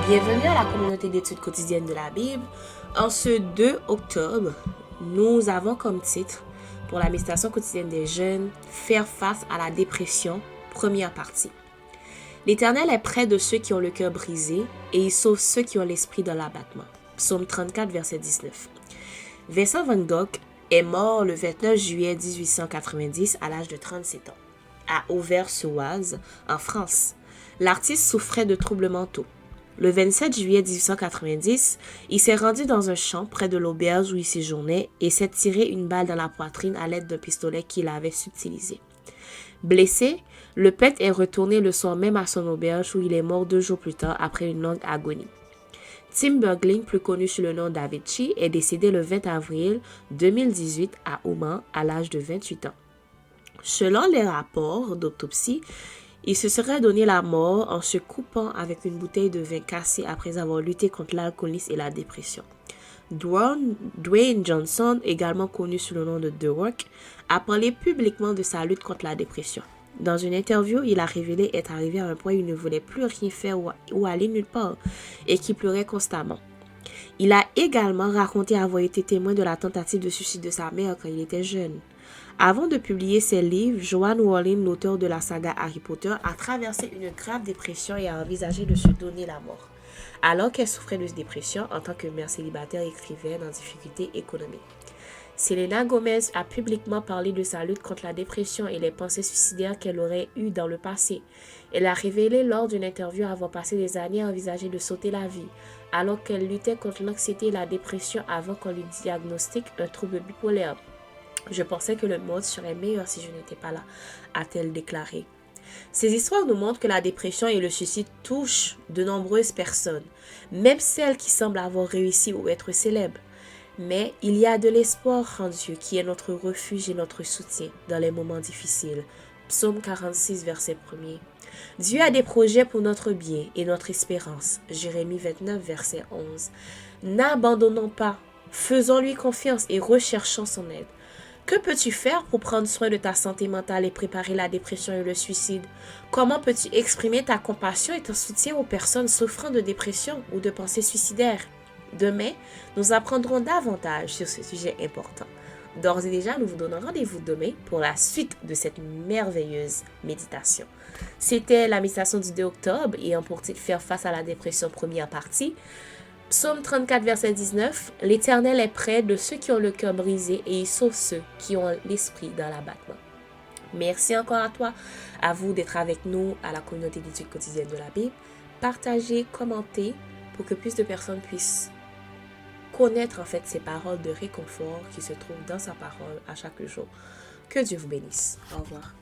Bienvenue à la communauté d'études quotidiennes de la Bible. En ce 2 octobre, nous avons comme titre pour la méditation quotidienne des jeunes « Faire face à la dépression », première partie. L'Éternel est près de ceux qui ont le cœur brisé et il sauve ceux qui ont l'esprit dans l'abattement. Psaume 34, verset 19. Vincent van Gogh est mort le 29 juillet 1890 à l'âge de 37 ans, à Auvers-sur-Oise, en France. L'artiste souffrait de troubles mentaux. Le 27 juillet 1890, il s'est rendu dans un champ près de l'auberge où il séjournait et s'est tiré une balle dans la poitrine à l'aide d'un pistolet qu'il avait subtilisé. Blessé, le peintre est retourné le soir même à son auberge où il est mort 2 jours plus tard après une longue agonie. Tim Bergling, plus connu sous le nom d'Avicii, est décédé le 20 avril 2018 à Oman à l'âge de 28 ans. Selon les rapports d'autopsie, il se serait donné la mort en se coupant avec une bouteille de vin cassée après avoir lutté contre l'alcoolisme et la dépression. Dwayne Johnson, également connu sous le nom de The Rock, a parlé publiquement de sa lutte contre la dépression. Dans une interview, il a révélé être arrivé à un point où il ne voulait plus rien faire ou aller nulle part et qu'il pleurait constamment. Il a également raconté avoir été témoin de la tentative de suicide de sa mère quand il était jeune. Avant de publier ses livres, Joanne Rowling, l'auteur de la saga Harry Potter, a traversé une grave dépression et a envisagé de se donner la mort. Alors qu'elle souffrait de dépression, en tant que mère célibataire et écrivaine en difficulté économique. Selena Gomez a publiquement parlé de sa lutte contre la dépression et les pensées suicidaires qu'elle aurait eues dans le passé. Elle a révélé lors d'une interview avoir passé des années à envisager de sauter la vie, alors qu'elle luttait contre l'anxiété et la dépression avant qu'on lui diagnostique un trouble bipolaire. Je pensais que le monde serait meilleur si je n'étais pas là, a-t-elle déclaré. Ces histoires nous montrent que la dépression et le suicide touchent de nombreuses personnes, même celles qui semblent avoir réussi ou être célèbres. Mais il y a de l'espoir en Dieu qui est notre refuge et notre soutien dans les moments difficiles. Psaume 46, verset 1er. Dieu a des projets pour notre bien et notre espérance. Jérémie 29, verset 11. N'abandonnons pas, faisons-lui confiance et recherchons son aide. Que peux-tu faire pour prendre soin de ta santé mentale et préparer la dépression et le suicide? Comment peux-tu exprimer ta compassion et ton soutien aux personnes souffrant de dépression ou de pensées suicidaires? Demain, nous apprendrons davantage sur ce sujet important. D'ores et déjà, nous vous donnons rendez-vous demain pour la suite de cette merveilleuse méditation. C'était la méditation du 2 octobre et pour titre Faire face à la dépression, première partie. Psaume 34, verset 19, « L'Éternel est près de ceux qui ont le cœur brisé et il sauve ceux qui ont l'esprit dans l'abattement. » Merci encore à toi, à vous d'être avec nous à la communauté d'études quotidiennes de la Bible. Partagez, commentez pour que plus de personnes puissent connaître en fait ces paroles de réconfort qui se trouvent dans sa parole à chaque jour. Que Dieu vous bénisse. Au revoir.